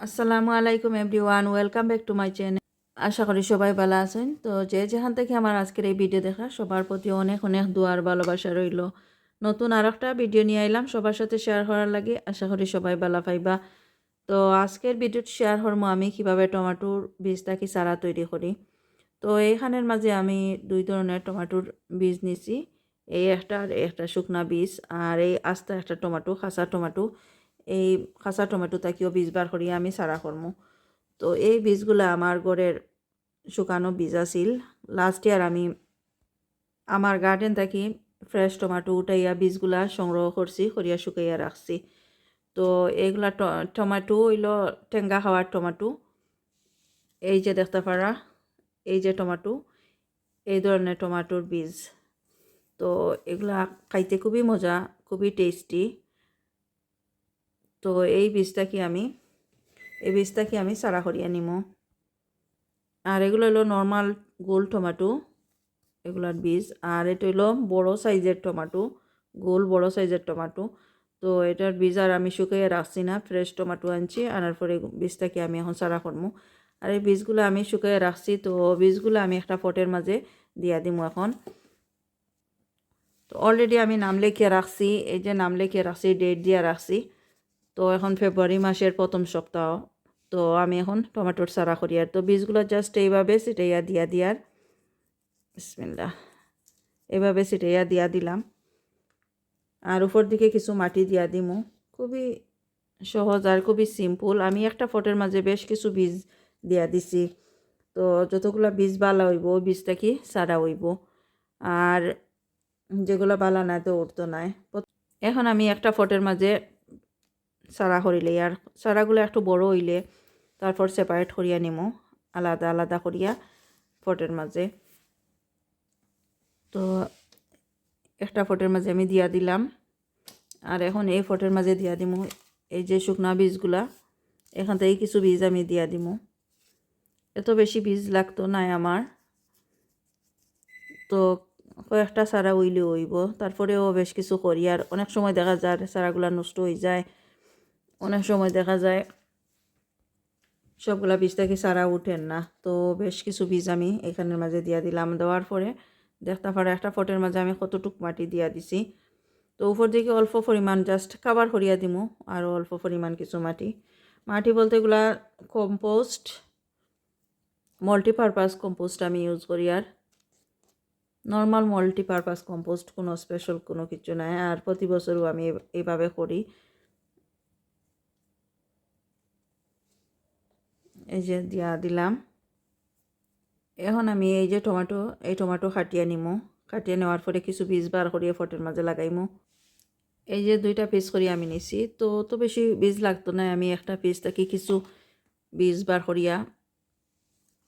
আসসালামু আলাইকুম everyone, welcome back to my channel. আশা করি সবাই ভালো আছেন। তো যেখান থেকে আমার আজকের এই ভিডিও দেখা সবার প্রতি অনেক অনেক দোয়ার ভালোবাসা রইল। নতুন আর একটা ভিডিও নিয়ে আইলাম সবার সাথে শেয়ার করার লাগে। আশা করি সবাই ভালো পাইবা। তো আজকের ভিডিওটি শেয়ার করবো আমি কিভাবে টমেটোর বীজ থাকি চারা তৈরি করি। তো এইখানের মাঝে আমি দুই ধরনের টমেটোর বীজ নিছি। এই একটা আর একটা শুকনা বীজ, আর এই আস্তে একটা টমেটো খাসা টমেটো। এই খাসা টমেটো থাকিও বীজ বার করিয়া আমি চারা করবো। তো এই বীজগুলো আমার ঘরের শুকানো বীজ আছিল। লাস্ট ইয়ার আমি আমার গার্ডেন থেকে ফ্রেশ টমেটো উঠাইয়া বীজগুলা সংগ্রহ করছি, করিয়া শুকাইয়া রাখছি। তো এইগুলা টমেটো হইল টেঙ্গা খাওয়ার টমেটো। এই যে দেখতে পারা, এই যে টমেটো, এই ধরনের টমেটোর বীজ। তো এগুলা খাইতে খুবই মজা, খুবই টেস্টি। তো এই বীজটাকে আমি চারা করিয়া নিমো। আর এগুলো হলো নর্মাল গোল টমেটো, এগুলার বীজ। আর এটা হলো বড় সাইজের টমেটো, গোল বড় সাইজের টমেটো। তো এটার বীজ আর আমি শুকিয়ে রাখছি না, ফ্রেশ টমেটো আনছি, আনার পরে বীজটাকে আমি এখন চারা করবো। আর এই বীজগুলো আমি শুকিয়ে রাখছি। তো বীজগুলো আমি একটা পটের মাঝে দিয়া দিব এখন। তো অলরেডি আমি নাম লিখিয়ে রাখছি, এই যে নাম লিখিয়ে রাখছি, ডেট দিয়ে রাখছি। তো এখন ফেব্রুয়ারি মাসের প্রথম সপ্তাহ। তো আমি এখন টমেটোর চারা করি। আর তো বীজগুলো জাস্ট এইভাবে ছিটাইয়া দিয়ার বিসমিল্লাহ, এভাবে ছিটাইয়া দিলাম। আর উপর দিকে কিছু মাটি দিয়া দিমু। খুবই সহজ আর খুবই সিম্পল। আমি একটা পটের মাঝে বেশ কিছু বীজ দিয়া দিছি। তো যতগুলা বীজ বালা হইব বীজটা কি চারা হইব, আর যেগুলো বালা নাই তো উঠতো নাই। এখন আমি একটা পটের মাঝে চারা করিলে, আর চারাগুলো একটু বড় হইলে তারপর সেপারেট করিয়া নিমু আলাদা আলাদা করিয়া পটের মাঝে। তো একটা পটের মাঝে আমি দিয়া দিলাম। আর এখন এই পটের মাঝে দিয়া দিমু এই যে শুকনা বীজগুলা। এখান থেকে কিছু বীজ আমি দিয়া দিমু। এত বেশি বীজ লাগতো নাই আমার। তো কয়েকটা চারা উইলে হইব, তারপরেও বেশ কিছু করি। আর অনেক সময় দেখা যায় চারাগুলা নষ্ট হয়ে যায়, অনেক সময় দেখা যায় সবগুলা বীজ থেকে চারা উঠেন না। তো বেশ কিছু বীজ আমি এখানের মাঝে দিয়া দিলাম। দেওয়ার পরে দেখতে পারে একটা পটের মাঝে আমি কতটুক মাটি দিয়া দিছি। তো উপর দিকে অল্প পরিমাণ জাস্ট কাবার করিয়া দিমু, আরও অল্প পরিমাণ কিছু মাটি বলতে এগুলা কম্পোস্ট, মাল্টিপারপাস কম্পোস্ট আমি ইউজ করি। আর নর্মাল মাল্টিপারপাস কম্পোস্ট, কোনো স্পেশাল কোনো কিছু নাই। আর প্রতি বছরও আমি এইভাবে করি। এই যে দিয়া দিলাম। এখন আমি এই যে টমেটো কাটিয়ে নিমু। কাটিয়ে নেওয়ার পরে কিছু বীজ বার করিয়ে ফটের মাঝে লাগাইমু। এই যে 2টা পিস করি আমি নিছি। তো বেশি বীজ লাগতো না। আমি একটা পিস থেকে কিছু বীজ বার করিয়া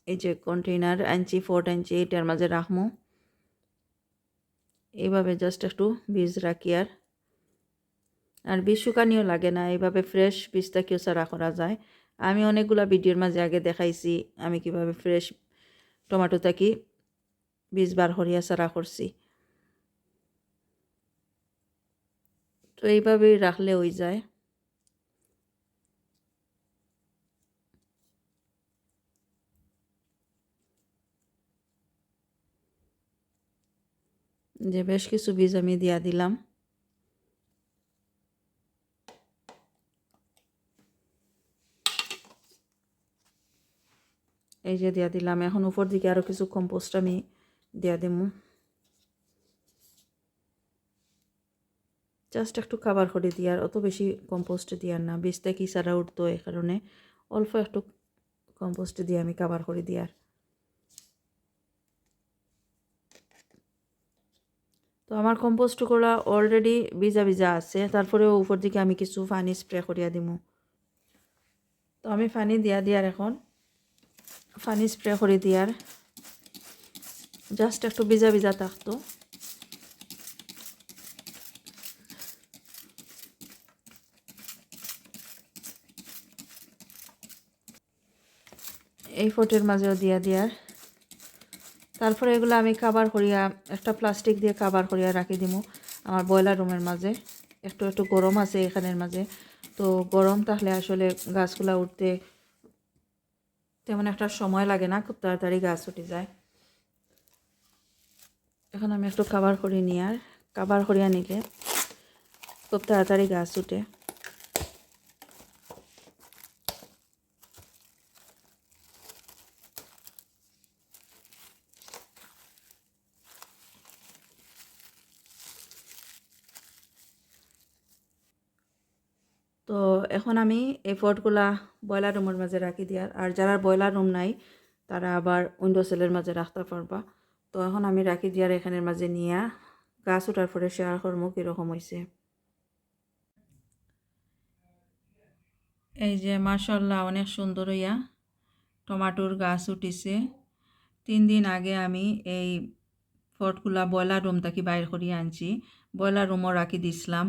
এই যে কন্টেইনার আনছি 4 ইঞ্চি, এটার মাঝে রাখমু। এইভাবে জাস্ট একটু বীজ রাখি। আর বীজ শুকানিও লাগে না, এইভাবে ফ্রেশ বীজটাকেও চারা করা যায়। আমি অনেকগুলা ভিডিওর মাঝে আগে দেখাইছি আমি কিভাবে ফ্রেশ টমেটো থাকি বীজ বার করিয়া চারা করছি। তো এইভাবেই রাখলে হয়ে যায়। যে বেশ কিছু বীজ আমি দিয়া দিলাম। এই যে দিয়া দিলাম। এখন উপর দিকে আরও কিছু কম্পোস্ট আমি দিয়া দিমু। জাস্ট একটু খাবার করে দিয়ার, অত বেশি কম্পোস্ট দিয়ার না, বীজটা কি চারা উঠতো এই কারণে অল্প একটু কম্পোস্ট দিয়ে আমি কাবার করে দিয়ার। তো আমার কম্পোস্টগুলো অলরেডি ভিজা ভিজা আছে। তারপরেও উপর দিকে আমি কিছু পানি স্প্রে করিয়া দিমু। তো আমি পানি দিয়ার এখন পানি স্প্রে করে দিয়ার, জাস্ট একটু ভিজা ভিজা থাকতো। এই ফটের মাঝেও দিয়ার। তারপরে এগুলো আমি কাবার করিয়া একটা প্লাস্টিক দিয়ে কাবার করিয়া রাখি দিমু আমার বয়লার রুমের মাঝে। একটু গরম আছে এখানের মাঝে। তো তো গরম থাকলে আসলে গাছগুলা উঠতে তেমন একটা সময় লাগে না, খুব তাড়াতাড়ি গাছ উঠে যায়। এখন আমি একটু কাভার করে নিই, আর কাভার করিয়া নিলে খুব তাড়াতাড়ি গাছ উঠে। তো এখন আমি এই পটগুলা ব্রয়লার রুমের মাঝে রাখি দিয়ার, আর যারা ব্রয়লার রুম নাই তারা আবার উইন্ডো সেলের মাঝে রাখতে পারবা। তো এখন আমি রাখি দিয়ার এখানের মাঝে নিয়ে গাছ ওঠার পরে শেয়ার করবো কীরকম হয়েছে। এই যে মাশাআল্লাহ অনেক সুন্দর হইয়া টমাটোর গাছ উঠিছে। 3 দিন আগে আমি এই পটগুলা ব্রয়লার রুম থেকে বাইর করিয়া আনছি, ব্রয়লার রুমও রাখি দিছিলাম।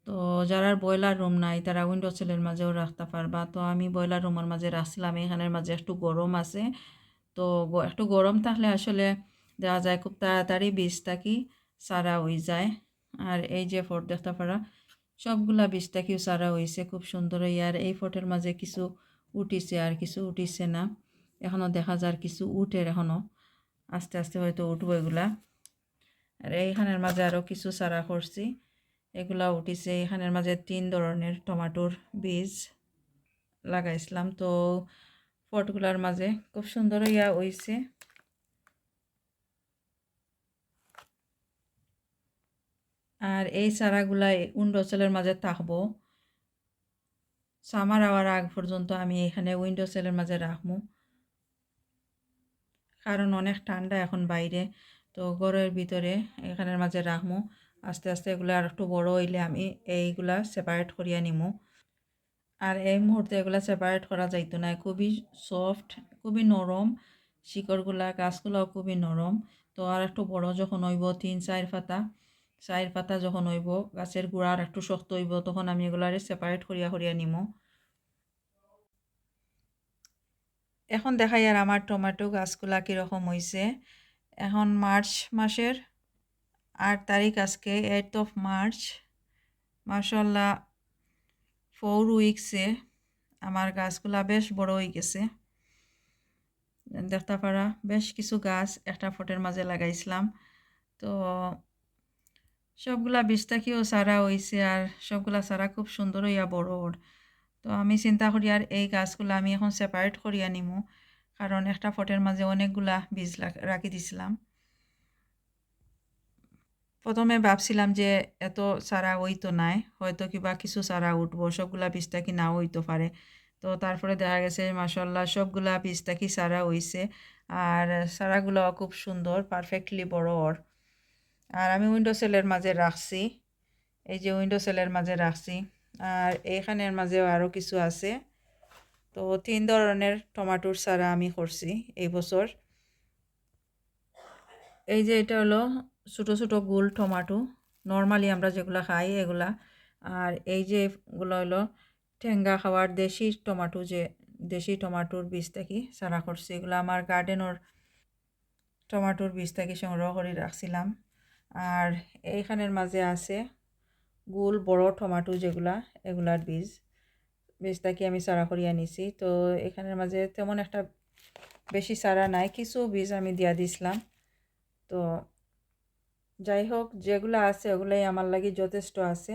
তো যারা ব্রয়লার রুম নাই তারা উইন্ডো সেলের মাঝেও রাখতে পারবা। তো আমি ব্রয়লার রুমের মাঝে রাখছিলাম, এখানের মাঝে একটু গরম আছে। তো একটু গরম থাকলে আসলে দেখা যায় খুব তাড়াতাড়ি বীজ থাকি সারা হয়ে যায়। আর এই যে ফট দেখতে পারা সবগুলা বীজ থাকিও সারা হয়েছে খুব সুন্দর। আর এই ফটের মাঝে কিছু উঠিছে আর কিছু উঠিছে না, এখনও দেখা যায় কিছু উঠে, এখনও আস্তে আস্তে হয়তো উঠবো এগুলা। আর এইখানের মাঝে আরও কিছু সারা করছি, এগুলা উঠিছে। এখানের মাঝে 3 ধরনের টমাটোর বীজ লাগাইছিলাম। তো পটগুলার মাঝে খুব সুন্দর ইয়া হইছে। আর এই চারাগুলা উইন্ডো সেলের মাঝে থাকবো সামার আওয়ার আগ পর্যন্ত। আমি এখানে উইন্ডো সেলের মাঝে রাখবো, কারণ অনেক ঠান্ডা এখন বাইরে। তো ঘরের ভিতরে এখানের মাঝে রাখবো। আস্তে আস্তে এগুলো আর একটু বড় হইলে আমি এইগুলা সেপারেট করিয়া নিমু। আর এই মুহূর্তে এগুলো সেপারেট করা যাইতো না, খুবই সফট, খুবই নরম শিকড়গুলা, গাছগুলাও খুবই নরম। তো আর একটু বড় যখন হইব 3-4 পাতা, 4 পাতা যখন হইব, গাছের গুঁড়া আর একটু শক্ত হইব, তখন আমি এগুলারে সেপারেট করিয়া করিয়া নিমু। এখন দেখাই আর আমার টমেটো গাছগুলা কীরকম হয়েছে। এখন মার্চ মাসের 8 তারিখ, আজকে 8 মার্চ। মাশাআল্লাহ 4 উইকসে আমার গাছগুলা বেশ বড় হয়ে গেছে। দেখতে পারা বেশ কিছু গাছ একটা ফটের মাঝে লাগাইছিলাম। তো সবগুলা বীজ থেকেও চারা হয়েছে, আর সবগুলা চারা খুব সুন্দর হইয়া বড়। তো আমি চিন্তা করি আর এই গাছগুলা আমি এখন সেপারেট করিয়া নিমু, কারণ একটা ফটের মাঝে অনেকগুলা বীজ রাখি দিছিলাম। প্রথমে ভাবছিলাম যে এত চারা হইতো নাই, হয়তো কিবা কিছু চারা উঠবো, সবগুলা বীজটা কি নাও হইতে পারে। তো তারপরে দেখা গেছে মাশাআল্লাহ সবগুলা বীজটা কি চারা হইছে, আর চারাগুলো খুব সুন্দর পারফেক্টলি বড়। আর আমি উইন্ডো সেলের মাঝে রাখছি, এই যে উইন্ডো সেলের মাঝে রাখছি। আর এইখানের মাঝেও আরও কিছু আছে। তো 3 ধরনের টমাটোর চারা আমি করছি এই বছর। এই যে এটা হলো ছোটো ছোটো গোল টমাটো, নর্মালি আমরা যেগুলো খাই এগুলা। আর এই যে এগুলো হলো ঠেঙ্গা খাওয়ার দেশি টমাটো, যে দেশি টমাটোর বীজ থেকে চারা করছি। এগুলো আমার গার্ডেনের টমাটোর বীজ থেকে সংগ্রহ করে রাখছিলাম। আর এইখানের মাঝে আছে গোল বড় টমাটো যেগুলা, এগুলার বীজ থেকে আমি চারা করিয়া নিছি। তো এখানের মাঝে তেমন একটা বেশি চারা নাই, কিছু বীজ আমি দিয়া দিছিলাম। তো যাই হোক, যেগুলো আছে ওগুলাই আমার লাগি যথেষ্ট আছে।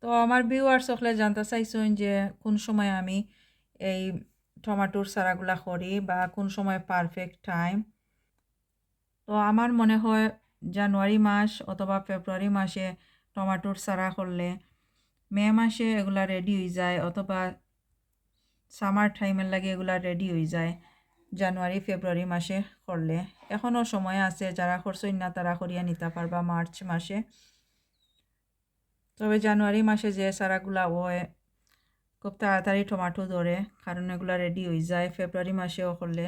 তো আমার ভিউয়ার্স সকলে জানতে চাইছেন যে কোন সময় আমি এই টমাটোর চারাগুলা করি বা কোন সময় পারফেক্ট টাইম। তো আমার মনে হয় জানুয়ারি মাস অথবা ফেব্রুয়ারি মাসে টমাটোর চারা করলে মে মাসে এগুলা রেডি হয়ে যায়, অথবা সামার টাইমের লাগে এগুলা রেডি হয়ে যায় জানুয়ারি ফেব্রুয়ারি মাসে করলে। এখনও সময় আছে, যারা করছেন না তারা করিয়া নিতে পারবা মার্চ মাসে। তবে জানুয়ারি মাসে যে চারাগুলা হয় খুব তাড়াতাড়ি টমাটো ধরে, কারণ এগুলা রেডি হয়ে যায়। ফেব্রুয়ারি মাসেও করলে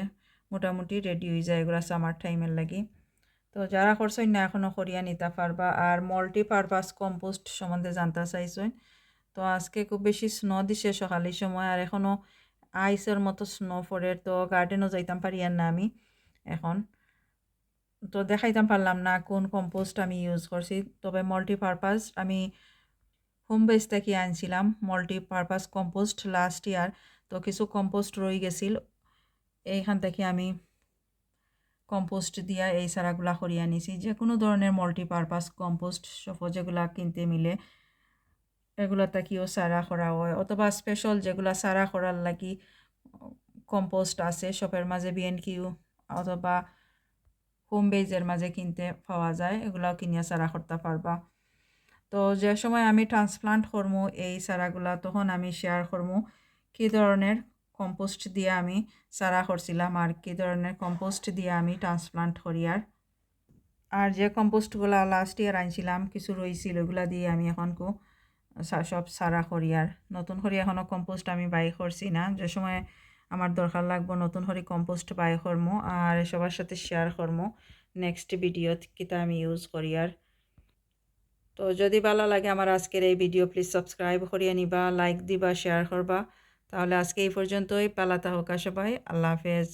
মোটামুটি রেডি হয়ে যায় এগুলা সামার টাইমের লাগি। তো যারা করছেন না এখনও করিয়া নিতে পারবা। আর মাল্টিপারপাস কম্পোস্ট সম্বন্ধে জানতে চাইছেন, তো আজকে খুব বেশি স্নো দিছে সকালের সময়, আর এখনও আইসের মতো স্নো পড়ে। তো গার্ডেনও যাইতাম পারি আর না আমি এখন, তো দেখাইতাম পারলাম না কোন কম্পোস্ট আমি ইউজ করছি। তবে মাল্টিপারপাস আমি হোম বেস থেকে আনছিলাম মাল্টিপারপাস কম্পোস্ট লাস্ট ইয়ার। তো কিছু কম্পোস্ট রয়ে গেছিল, এইখান থেকে আমি কম্পোস্ট দিয়া এই সারাগুলা করিয়া নিছি। যে কোনো ধরনের মাল্টিপারপাস কম্পোস্ট যেগুলা কিনতে মিলে এগুলা থেকেও সারা করা হয়, অথবা স্পেশাল যেগুলা সারা করার লাগি কম্পোস্ট আছে শপের মাঝে বিএনকিউ অথবা হোম বেজের মাঝে কিনতে পাওয়া যায়, এগুলাও কিনিয়া সারা করতে পারবা। তো যে সময় আমি ট্রান্সপ্লান্ট করমু এই সারাগুলা, তখন আমি শেয়ার করমু কী ধরনের কম্পোস্ট দিয়ে আমি সারা করছিলাম আর কী ধরনের কম্পোস্ট দিয়ে আমি ট্রান্সপ্লান্ট করিয়ার। আর যে কম্পোস্টগুলা লাস্ট ইয়ার আনছিলাম কিছু রয়েছিল, ওগুলা দিয়ে আমি এখন সব সারা করিয়ার। নতুন করে এখনও কম্পোস্ট আমি বাই করছি না, যে সময় আমার দরকার লাগবো নতুন করে কম্পোস্ট বাই করমু আর সবার সাথে শেয়ার করমু নেক্সট ভিডিওত কিতা আমি ইউজ করিয়ার। তো যদি ভালো লাগে আমার আজকের এই ভিডিও প্লিজ সাবস্ক্রাইব করিয়া নিবা, লাইক দিবা, শেয়ার করবা। তাহলে আজকে এই পর্যন্তই, পালা থাকা সবাই, আল্লাহ হাফেজ।